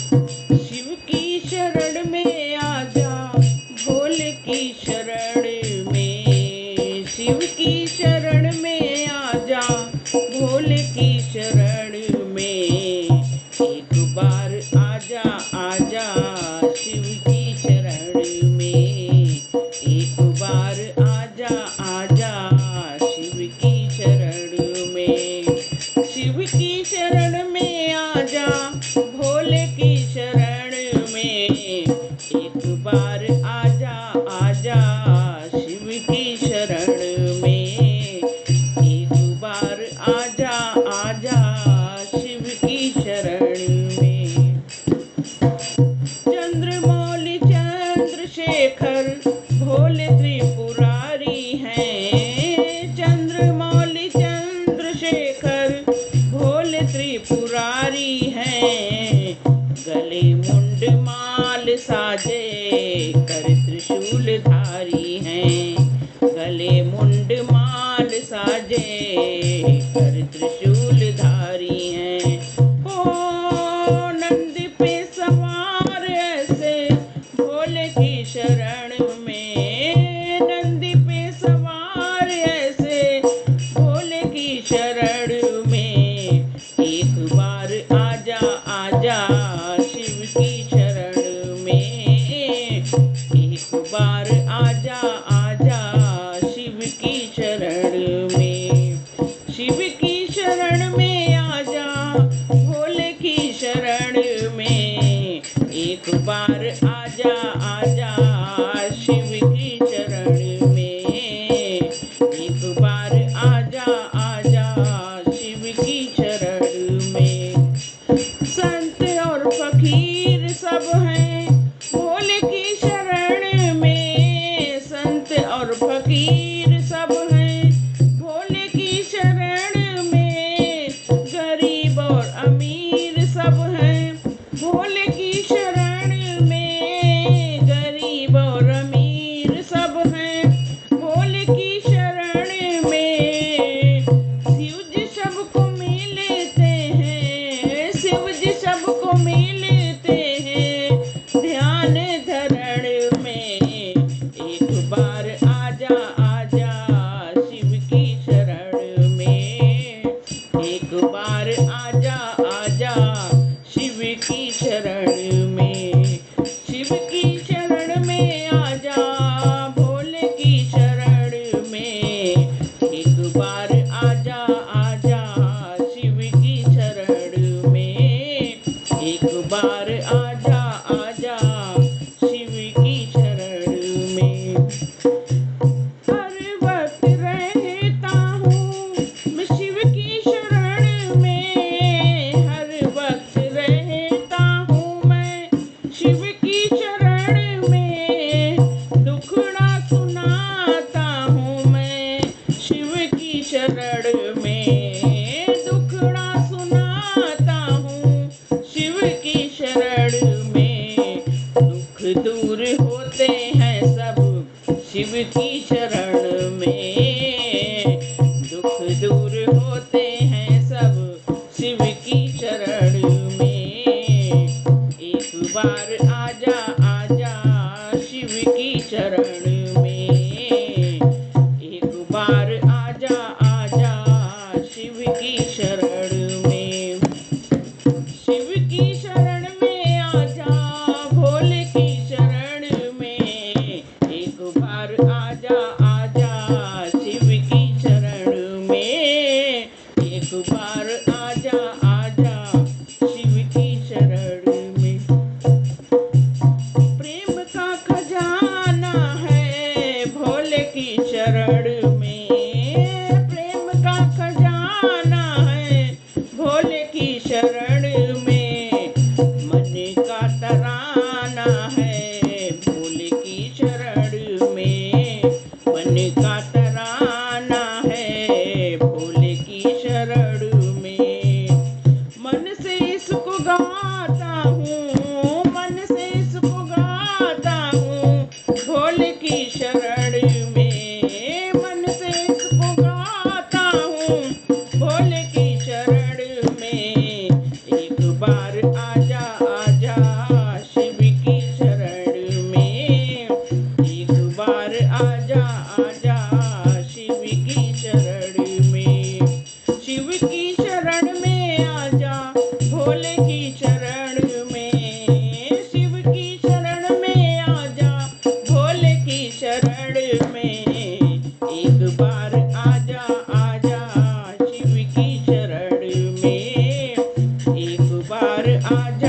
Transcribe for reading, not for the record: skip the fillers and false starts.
शिव की शरण में आजा, भोले की शरण में। शिव की शरण में आजा, भोले की शरण में। एक बार आजा आजा शिव की शरण में। एक बार आजा आजा शिव की शरण में। शिव की शरण में आजा, भोले की शरण में। एक बार आजा आजा शिव की शरण में। एक बार आजा आजा शिव की शरण में। चंद्रमौली चंद्रशेखर भोले त्रिपुरारी हैं। चंद्रमौली चंद्रशेखर भोले त्रिपुरारी हैं। गले मुंड माल साजे कर त्रिशूल धारी हैं। गले मुंड माल साजे कर त्रिशूल धारी हैं। ओ नंदी पे सवार ऐसे भोले की शरण में। नंदी पे सवार ऐसे भोले की शरण में। एक बार आजा आजा शिव की शरण में। एक बार आजा आजा शिव की शरण में। शिव की शरण में आजा, भोले की शरण में। एक बार आजा आजा शिव की शरण में। एक बार आजा आजा शिव की शरण में। संत और फकीर सब हैं भोले की शरण में। संत और फकीर सब हैं भोले की शरण में। गरीब और अमीर सब हैं भोले की शरण में। गरीब और अमीर सब हैं भोले की शरण में। शिव जी सबको मिलते हैं, शिव जी सबको मिलते हैं ध्यान धरण में। एक बार आजा आजा शिव की शरण में। एक बार आजा आजा शिव की शरण में। शिव की शरण में आजा, भोले की शरण में। एक बार आजा आजा शिव की शरण में। एक बार आजा आजा शिव की शरण में। हर वक्त रहता हूँ मैं शिव की शरण में। हर वक्त रहता हूँ मैं शिव की शरण में। दुखड़ा सुनाता हूँ मैं शिव की शरण में। दुखड़ा सुनाता हूँ शिव की शरण में। दुख दूर होते हैं सब शिव की शरण में। दुख दूर होते हैं सब शिव की शरण में। एक बार आजा आजा शिव की शरण में। एक बार आजा आजा शिव की शरण में। शिव की शरण में आजा, भोले की शरण में। एक बार आजा आजा शिव की शरण में। एक बार आजा आजा शिव की शरण में। प्रेम का खजाना है भोले की शरण में। प्रेम का खजाना है भोले की शरण में। मन का तराना है भोले की शरण में। मन का तराना है भोले की शरण में। मन से इसको गाता हूँ, मन से इसको गाता हूँ भोले की शरण में। मन से इसको गाता हूँ भोले की शरण में। एक बार आजा आजा भोले की शरण में, शिव की शरण में आजा, भोले की शरण में। एक बार आजा आजा शिव की शरण में, एक बार आजा